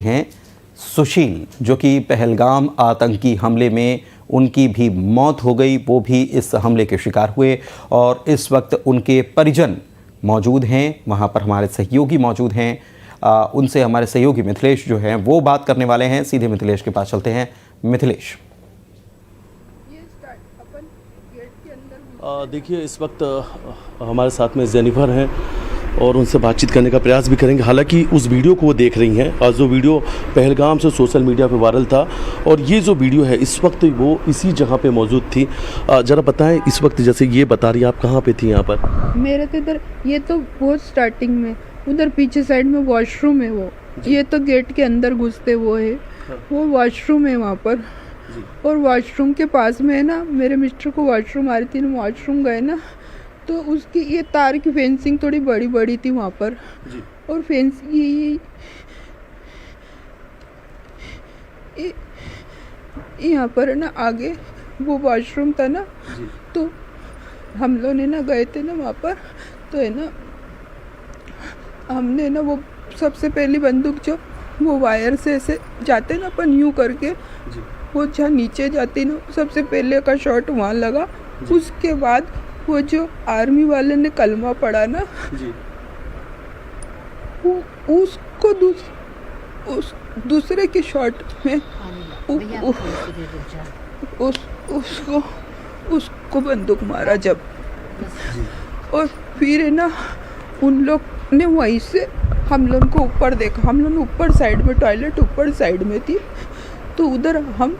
हैं सुशील, जो कि पहलगाम आतंकी हमले में उनकी भी मौत हो गई, वो भी इस हमले के शिकार हुए और इस वक्त उनके परिजन मौजूद हैं। वहाँ पर हमारे सहयोगी मौजूद हैं, उनसे हमारे सहयोगी मिथिलेश जो हैं वो बात करने वाले हैं। सीधे मिथिलेश के पास चलते हैं। मिथिलेश, देखिए इस वक्त हमारे साथ में जेनिफर हैं और उनसे बातचीत करने का प्रयास भी करेंगे। हालांकि उस वीडियो को वो देख रही हैं और जो वीडियो पहलगाम से सोशल मीडिया पे वायरल था, और ये जो वीडियो है इस वक्त वो इसी जगह पे मौजूद थी। ज़रा बताएं इस वक्त, जैसे ये बता रही है, आप कहाँ पे थी यहाँ पर? मेरे तो इधर, ये तो बहुत स्टार्टिंग में उधर पीछे साइड में वॉशरूम है, वो ये तो गेट के अंदर घुसते वो है, वो वॉशरूम है वहाँ पर। और वॉशरूम के पास में है ना, मेरे मिस्टर को वॉशरूम आ रही थी ना, वॉशरूम गए ना तो उसकी ये तार की फेंसिंग थोड़ी बड़ी बड़ी थी वहाँ पर जी। और फेंस ये यहाँ पर है ना, आगे वो वॉशरूम था ना जी। तो हम लोग ने ना गए थे ना वहाँ पर, तो है ना हमने ना वो सबसे पहली बंदूक जो वो वायर से ऐसे जाते ना अपन यूँ करके जी। वो जहाँ नीचे जाती ना, सबसे पहले का शॉट वहाँ लगा। उसके बाद वो जो आर्मी वाले ने कलमा पढ़ा ना जी। वो उसको दूसरे के शॉट में उसको बंदूक मारा जब, और फिर है ना उन लोग ने वहीं से हम लोग को ऊपर देखा। हम लोग ऊपर साइड में, टॉयलेट ऊपर साइड में थी, तो उधर हम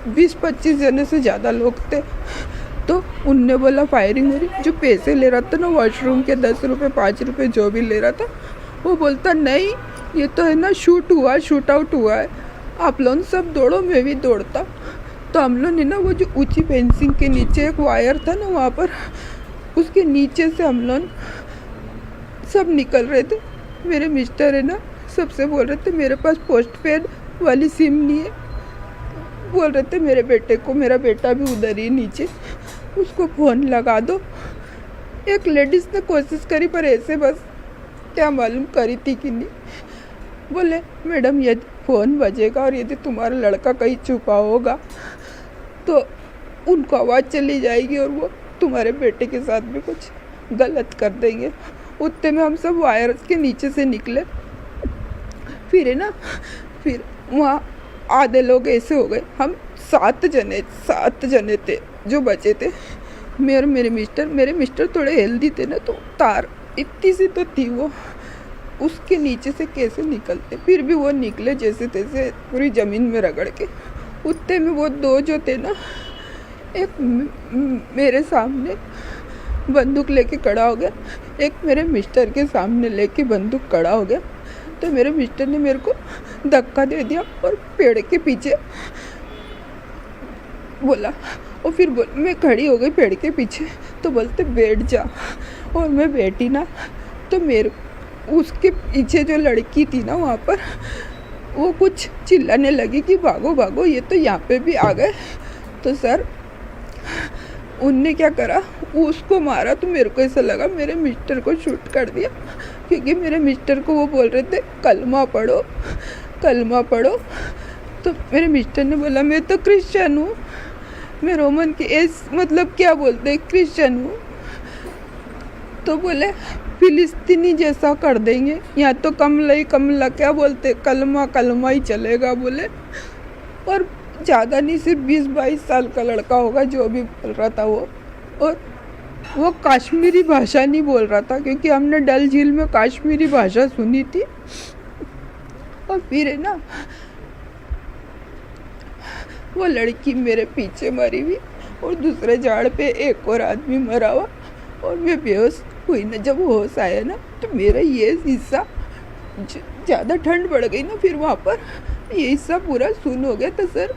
20-25 जने से ज़्यादा लोग थे। तो उनने बोला फायरिंग हो रही। जो पैसे ले रहा था ना वॉशरूम के, 10 रुपये 5 रुपये जो भी ले रहा था, वो बोलता नहीं ये तो है ना शूट आउट हुआ है, आप लोग सब दौड़ो, मैं भी दौड़ता। तो हम लोग ने ना वो जो ऊंची फेंसिंग के नीचे एक वायर था ना वहाँ पर, उसके नीचे से हम लोग सब निकल रहे थे। मेरे मिस्टर है ना सबसे बोल रहे थे मेरे पास पोस्टपेड वाली सिम नहीं है, बोल रहे थे मेरे बेटे को, मेरा बेटा भी उधर ही नीचे, उसको फ़ोन लगा दो। एक लेडीज़ ने कोशिश करी, पर ऐसे बस क्या मालूम करी थी कि नहीं। बोले मैडम यदि फ़ोन बजेगा और यदि तुम्हारा लड़का कहीं छुपा होगा तो उनको आवाज़ चली जाएगी और वो तुम्हारे बेटे के साथ भी कुछ गलत कर देंगे। उतने में हम सब वायर के नीचे से निकले। फिर है ना, फिर वहाँ आधे लोग ऐसे हो गए, हम 7 जने थे जो बचे थे। मेरे मिस्टर थोड़े हेल्दी थे ना, तो तार इतनी सी तो थी, वो उसके नीचे से कैसे निकलते, फिर भी वो निकले जैसे तैसे पूरी ज़मीन में रगड़ के। उतने में वो 2 जो थे ना, एक मेरे सामने बंदूक लेके खड़ा हो गया, एक मेरे मिस्टर के सामने लेके बंदूक खड़ा हो गया। तो मेरे मिस्टर ने मेरे को धक्का दे दिया और पेड़ के पीछे बोला, और फिर मैं खड़ी हो गई पेड़ के पीछे। तो बोलते बैठ जा, और मैं बैठी ना, तो मेरे उसके पीछे जो लड़की थी ना वहाँ पर, वो कुछ चिल्लाने लगी कि भागो भागो, ये तो यहाँ पे भी आ गए। तो सर उनने क्या करा, उसको मारा। तो मेरे को ऐसा लगा मेरे मिस्टर को शूट कर दिया, क्योंकि मेरे मिस्टर को वो बोल रहे थे कलमा पढ़ो। तो मेरे मिस्टर ने बोला मैं तो क्रिश्चियन हूँ, मैं रोमन के मतलब क्या बोलते हैं, क्रिश्चियन हूँ। तो बोले फिलिस्तीनी जैसा कर देंगे, यहाँ तो कमला क्या बोलते, कलमा ही चलेगा बोले। और ज़्यादा नहीं, सिर्फ 20-22 साल का लड़का होगा जो भी बोल रहा था वो, और वो कश्मीरी भाषा नहीं बोल रहा था, क्योंकि हमने डल झील में कश्मीरी भाषा सुनी थी। और फिर है ना वो लड़की मेरे पीछे मरी हुई, और दूसरे झाड़ पे एक और आदमी मरा हुआ, और मैं बेहोश हुई ना। जब होश आया ना, तो मेरा ये हिस्सा, ज़्यादा ठंड बढ़ गई ना, फिर वहाँ पर ये हिस्सा पूरा सुन हो गया। तो सर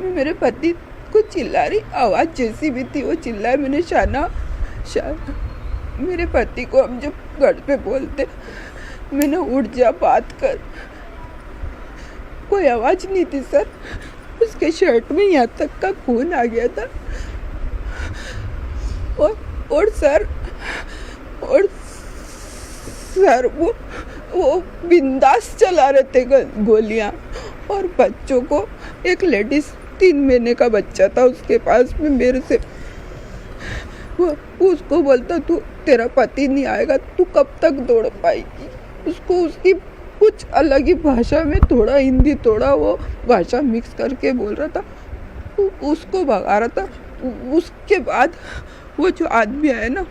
मैं मेरे पति को चिल्ला रही, आवाज़ जैसी भी थी वो चिल्लाए। मैंने शाना मेरे पति को हम जब घर पे बोलते, मैंने उठ जा बात कर, कोई आवाज़ नहीं थी सर। उसके शर्ट में यहाँ तक का खून आ गया था। और सर वो वो बिंदास चला रहे थे गोलियां। और बच्चों को, एक लेडीज 3 महीने का बच्चा था उसके पास में, मेरे से वो उसको बोलता तू, तेरा पति नहीं आएगा, तू कब तक दौड़ पाएगी। उसको उसकी कुछ अलग ही भाषा में, थोड़ा हिंदी थोड़ा वो भाषा मिक्स करके बोल रहा था, उसको भगा रहा था। उसके बाद वो जो आदमी आया ना,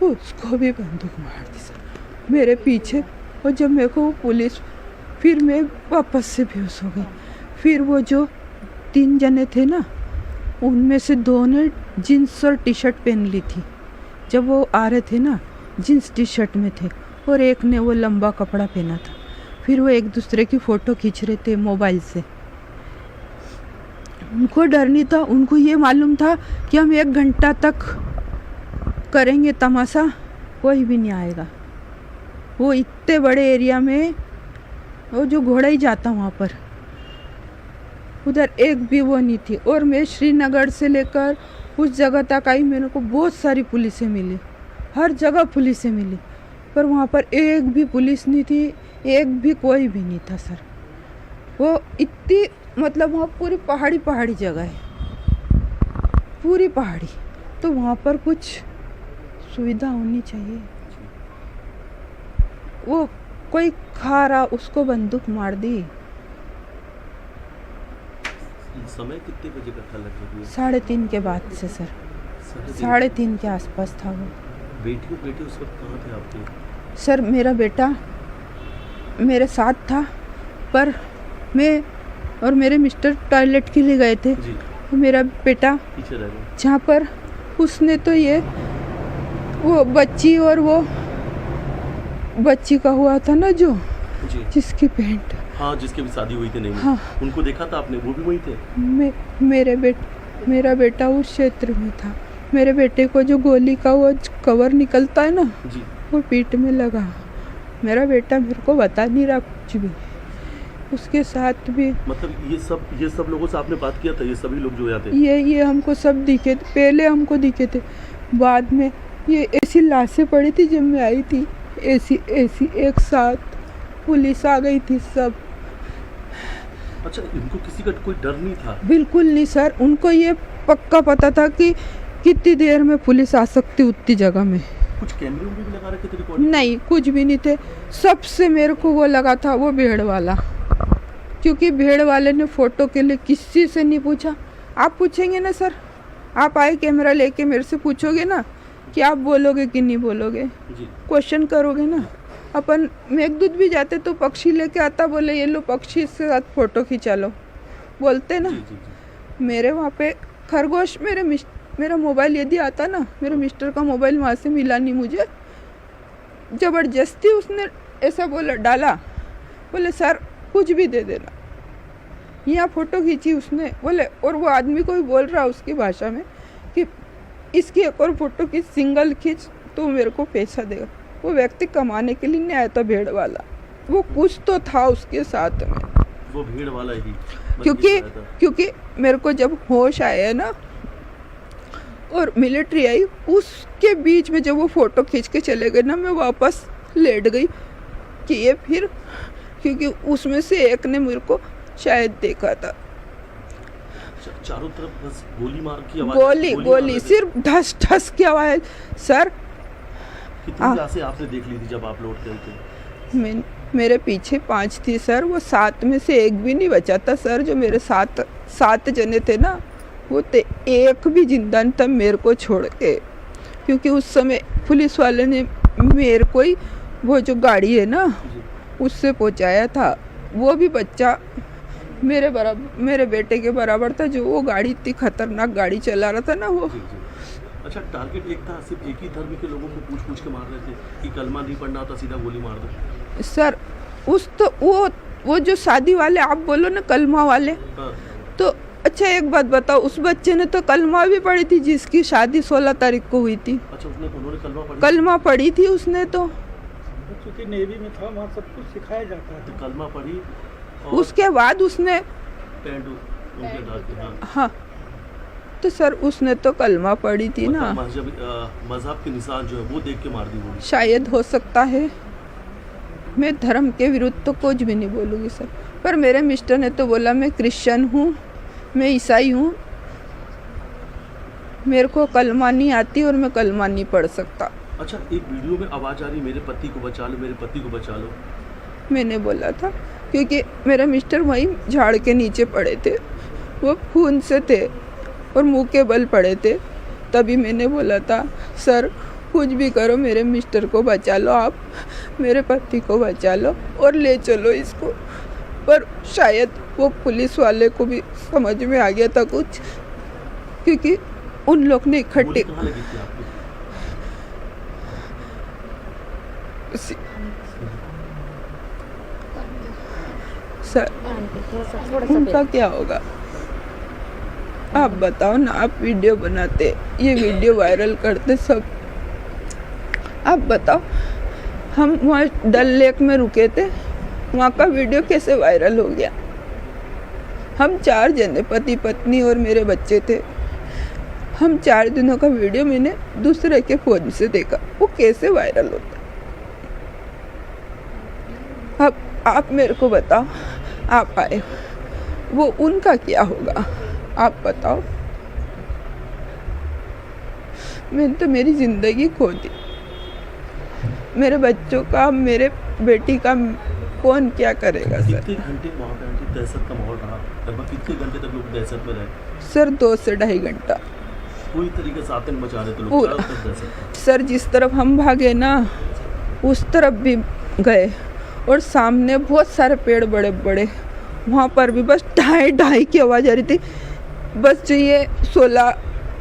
उसको भी बंदूक मार दी सर मेरे पीछे। और जब मेरे को पुलिस, फिर मैं वापस से बेहोश हो गई। फिर वो जो 3 जने थे ना, उनमें से 2 ने जीन्स और टी शर्ट पहन ली थी। जब वो आ रहे थे ना, जीन्स टी शर्ट में थे, और एक ने वो लंबा कपड़ा पहना था। फिर वो एक दूसरे की फ़ोटो खींच रहे थे मोबाइल से। उनको डर नहीं था, उनको ये मालूम था कि हम 1 घंटा तक करेंगे तमाशा, कोई भी नहीं आएगा। वो इतने बड़े एरिया में, वो जो घोड़ा ही जाता वहाँ पर, उधर एक भी वो नहीं थी। और मैं श्रीनगर से लेकर उस जगह तक आई, मेरे को बहुत सारी पुलिसें मिली, हर जगह पुलिसें मिली, पर वहाँ पर एक भी पुलिस नहीं थी, एक भी कोई भी नहीं था सर। वो इतनी, मतलब वहाँ पूरी पहाड़ी जगह है, पूरी पहाड़ी, तो वहाँ पर कुछ सुविधा होनी चाहिए। वो कोई खा रहा, उसको बंदूक मार दी। समय कितने बजे का था लगभग? 3:30 के बाद से सर, 3:30 के आसपास था वो। बेटे उस वक्त कहाँ थे आपके? सर मेरा बेटा मेरे साथ था, पर मैं और मेरे मिस्टर टॉयलेट के लिए गए थे। जी। तो मेरा बेटा पीछे रह गया। जहाँ पर उसने तो ये वो बच्ची, और वो बच्ची का हुआ था ना जो, जी। जिसकी पैंट, हाँ, जिसकी भी शादी हुई थी, नहीं हाँ, उनको देखा था आपने? वो भी वही थे? मेरा बेटा उस क्षेत्र में था। मेरे बेटे को जो गोली का वो कवर निकलता है ना, जी, वो पीठ में लगा। मेरा बेटा मेरे को बता नहीं रहा कुछ भी। उसके साथ भी, मतलब ये सब लोगों से आपने बात किया था? ये सभी लोग जो यहाँ थे, ये हमको सब दिखे थे, पहले हमको दिखे थे, बाद में ये ऐसी लाशें पड़ी थी जब मैं आई थी, ऐसी एक साथ पुलिस आ गई थी सब। अच्छा, इनको किसी का कोई डर नहीं था? बिल्कुल नहीं सर, उनको ये पक्का पता था कि कितनी देर में पुलिस आ सकती उतनी जगह में। कुछ कैमरे भी लगा रखे थे रिकॉर्डिंग? नहीं, कुछ भी नहीं थे। सबसे मेरे को वो लगा था वो भेड़ वाला, क्योंकि भेड़ वाले ने फ़ोटो के लिए किसी से नहीं पूछा। आप पूछेंगे ना सर, आप आए कैमरा लेके मेरे से पूछोगे ना कि आप बोलोगे कि नहीं बोलोगे, क्वेश्चन करोगे ना। अपन मेघदूत भी जाते तो पक्षी लेके आता, बोले ये लो पक्षी के साथ फ़ोटो खींचा लो, बोलते ना। मेरे वहाँ पे खरगोश, मेरा मोबाइल यदि आता ना, मेरे मिस्टर का मोबाइल वहाँ से मिला नहीं मुझे, ज़बरदस्ती उसने ऐसा डाला, बोले सर कुछ भी दे देना। यहाँ फ़ोटो खींची उसने, बोले, और वो आदमी को भी बोल रहा उसकी भाषा में कि इसकी एक और फ़ोटो खींच, सिंगल खींच तो मेरे को पैसा देगा। वो व्यक्ति कमाने के लिए नहीं आया था, भेड़ वाला, वो कुछ तो था उसके साथ में, वो भेड़ वाला ही। क्योंकि मेरे को जब होश आया ना और मिलिट्री आई, उसके बीच में जब वो फ़ोटो खींच के चले गए ना, मैं वापस लेट गई कि ये फिर, क्योंकि उसमें से एक ने मेरे को शायद देखा था। चारों तरफ बस गोली मार की आवाज़, गोली सिर्फ ढस ढस की आवाज़। सर कितनी लाशें आपने देख ली थी जब आप लौट गए थे? मेरे पीछे 5 थी सर, वो 7 में से एक भी नहीं बचा था सर। जो मेरे साथ 7 जने थे ना, वो एक भी जिंदा नहीं था मेरे को छोड़ के, क्योंकि उस समय पुलिस वाले ने मेरे को ही वो जो गाड़ी है ना उससे पहुंचाया था। वो भी बच्चा मेरे बेटे के बराबर था, जो वो गाड़ी इतनी खतरनाक गाड़ी चला रहा था ना वो। अच्छा, टारगेट एक था, सिर्फ एक ही धर्म के लोगों को पूछ के मार रहे थे कि कलमा नहीं पढ़ना होता सीधा गोली मार दो? सर वो जो शादी वाले आप बोलो ना, कलमा वाले, हाँ। तो अच्छा एक बात बताओ, उस बच्चे ने तो कलमा भी पढ़ी थी जिसकी शादी 16 तारीख को हुई थी। अच्छा, उन्होंने कलमा पढ़ी थी उसने तो। क्योंकि नेवी में था, वहाँ सब कुछ सिखाया जाता है। तो कलमा पढ़ी, उसके बाद उसने हाँ, तो सर उसने तो कलमा पढ़ी थी ना। मजहब के निशान जो है वो देख के मार दी गोली? शायद हो सकता है। मैं धर्म के विरुद्ध तो कुछ भी नहीं बोलूँगी सर, पर मेरे मिस्टर ने तो बोला मैं क्रिश्चियन हूँ, मैं ईसाई हूँ, मेरे को कलमा नहीं आती और मैं कलमा नहीं पढ़ सकता। अच्छा, एक वीडियो में आवाज़ आ रही मेरे पति को बचा लो, मेरे पति को बचा लो। मैंने बोला था क्योंकि मेरे मिस्टर वहीं झाड़ के नीचे पड़े थे, वो खून से थे और मुंह के बल पड़े थे, तभी मैंने बोला था सर कुछ भी करो मेरे मिस्टर को बचा लो, आप मेरे पति को बचा लो और ले चलो इसको। पर शायद वो पुलिस वाले को भी समझ में आ गया था कुछ, क्योंकि उन लोग ने इकट्ठे सर उनका क्या होगा आप बताओ ना, आप वीडियो बनाते, ये वीडियो वायरल करते सब, आप बताओ। हम वहाँ डल लेक में रुके थे, वहाँ का वीडियो कैसे वायरल हो गया? हम 4 जने, पति पत्नी और मेरे बच्चे थे, हम 4 दिनों का वीडियो मैंने दूसरे के फ़ोन से देखा, वो कैसे वायरल होता? अब आप मेरे को बताओ, आप आए, वो उनका क्या होगा आप बताओ। मैंने तो मेरी ज़िंदगी खो दी, मेरे बच्चों का, मेरे बेटी का कौन क्या करेगा सर? कितने घंटे वहाँ पे आंटी दहशत का माहौल रहा? लगभग कितने घंटे तक लोग दहशत में रहे? सर 2 से ढाई घंटा पूरी तरीके से आतंक मचा रहे थे लोग, चारों तरफ दहशत। सर जिस तरफ हम भागे ना उस तरफ भी गए, और सामने बहुत सारे पेड़ बड़े बड़े, वहाँ पर भी बस ढाई ढाई की आवाज़ आ रही थी। बस जो ये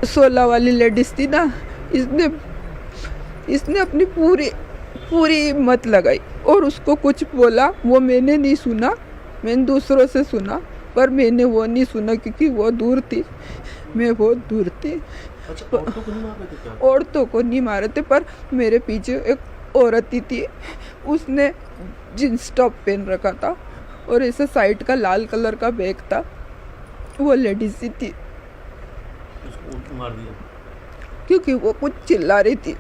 16 वाली लेडीज़ थी ना, इसने अपनी पूरी मत लगाई और उसको कुछ बोला, वो मैंने नहीं सुना, मैंने दूसरों से सुना, पर मैंने वो नहीं सुना क्योंकि वो दूर थी, मैं बहुत दूर थी। अच्छा, औरतों को नहीं मार रहे थे क्या? औरतों को नहीं मारे थे, पर मेरे पीछे एक औरत ही थी, उसने जींस टॉप पहन रखा था और ऐसे साइड का लाल कलर का बैग था, वो लेडीज ही थी। उसको मार दिया क्योंकि वो कुछ चिल्ला रही थी,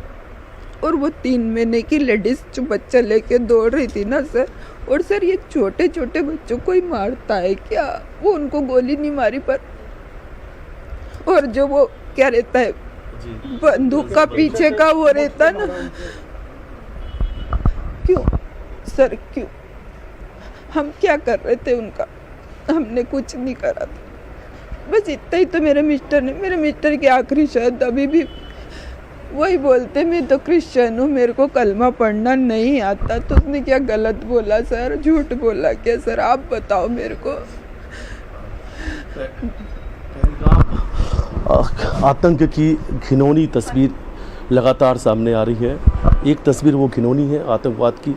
और वो 3 महीने की लेडीज जो बच्चा लेके दौड़ रही थी ना सर, और सर ये छोटे छोटे बच्चों को ही मारता है क्या? वो उनको गोली नहीं मारी, पर और जो वो क्या रहता है बंदूक का पीछे का वो रहता ना, क्यों सर क्यों? हम क्या कर रहे थे उनका? हमने कुछ नहीं करा था, बस इतना ही तो मेरे मिस्टर की आखिरी शब्द अभी भी वही बोलते, मैं तो क्रिश्चियन हूँ, मेरे को कलमा पढ़ना नहीं आता। तो उसने क्या गलत बोला सर, झूठ बोला क्या सर? आप बताओ मेरे को। आतंक की घिनौनी तस्वीर लगातार सामने आ रही है। एक तस्वीर वो घिनौनी है आतंकवाद की,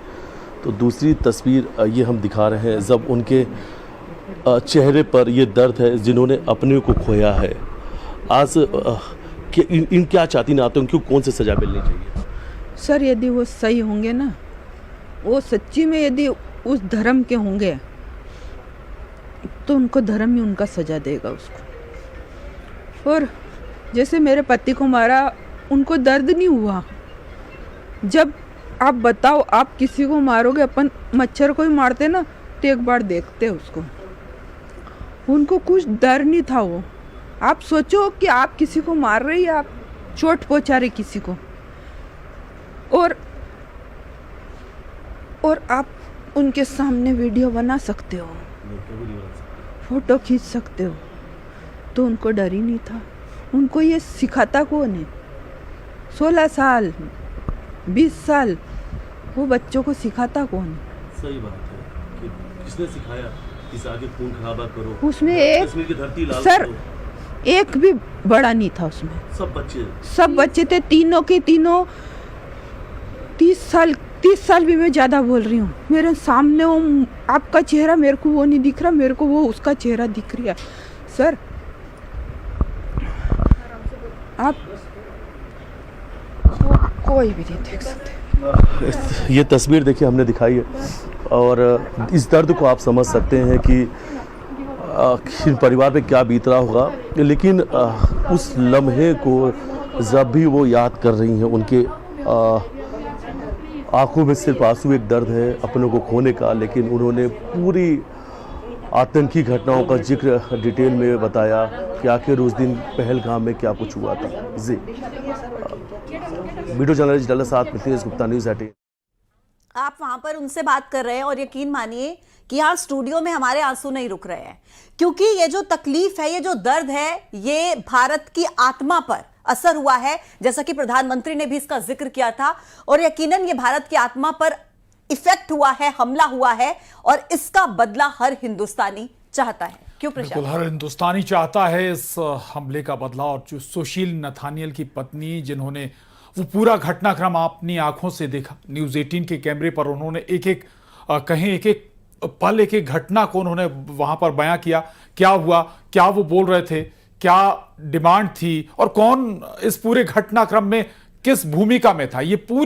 तो दूसरी तस्वीर ये हम दिखा रहे हैं जब उनके चेहरे पर ये दर्द है जिन्होंने अपने को खोया है। आज इन क्या चाहती ना आतंकियों को कौन सी सज़ा मिलनी चाहिए? सर यदि वो सही होंगे ना, वो सच्ची में यदि उस धर्म के होंगे तो उनको धर्म ही उनका सजा देगा उसको। और जैसे मेरे पति को मारा, उनको दर्द नहीं हुआ। जब आप बताओ, आप किसी को मारोगे, अपन मच्छर को ही मारते ना, तो एक बार देखते उसको, उनको कुछ डर नहीं था। वो आप सोचो कि आप किसी को मार रहे, आप चोट पहुंचा रहे किसी को, और आप उनके सामने वीडियो बना सकते हो, फोटो खींच सकते हो, तो उनको डर ही नहीं था। उनको ये सिखाता कौन है? 16 साल 20 साल वो बच्चों को सिखाता कौन है? सही बात है कि किसने सिखाया इस आगे खून खराबा करो, उसमें एक कश्मीर की धरती लाल सर करो। एक भी बड़ा नहीं था उसमें, सब बच्चे थे, तीनों के तीनों 30 साल भी मैं ज़्यादा बोल रही हूँ। मेरे सामने वो आपका चेहरा मेरे को वो नहीं दिख रहा, मेरे को वो उसका चेहरा दिख रहा सर। आप कोई भी नहीं देख सकते। ये तस्वीर देखिए हमने दिखाई है, और इस दर्द को आप समझ सकते हैं कि इन परिवार पे क्या बीत रहा होगा। लेकिन उस लम्हे को जब भी वो याद कर रही हैं, उनके आंखों में सिर्फ आंसू, एक दर्द है अपनों को खोने का, लेकिन उन्होंने पूरी आतंकी घटनाओं का जिक्र डिटेल में बताया कि आखिर उस दिन पहलगाम में क्या कुछ हुआ था। जी, वीडियो जर्नलिस्ट डल्ला साथ मिथिलेश गुप्ता, न्यूज़ 18। आप वहां पर उनसे बात कर रहे हैं और यकीन मानिए कि यहाँ स्टूडियो में हमारे आंसू नहीं रुक रहे हैं, क्योंकि ये जो तकलीफ है, ये जो दर्द है, ये भारत की आत्मा पर असर हुआ है, जैसा कि प्रधानमंत्री ने भी इसका जिक्र किया था। और यकीनन ये भारत की आत्मा पर इफेक्ट हुआ है, हमला हुआ है, और इसका बदला हर हिंदुस्तानी चाहता है। क्यों प्रशांत? बिल्कुल, हर हिंदुस्तानी चाहता है इस हमले का बदला। और जो सुशील नथानियल की पत्नी, जिन्होंने वो पूरा घटनाक्रम अपनी आंखों से देखा, न्यूज़ 18 के कैमरे पर उन्होंने एक एक पल, एक एक घटना को उन्होंने वहां पर बयां किया। क्या हुआ, क्या वो बोल रहे थे, क्या डिमांड थी, और कौन इस पूरे घटनाक्रम में किस भूमिका में था, ये पूरी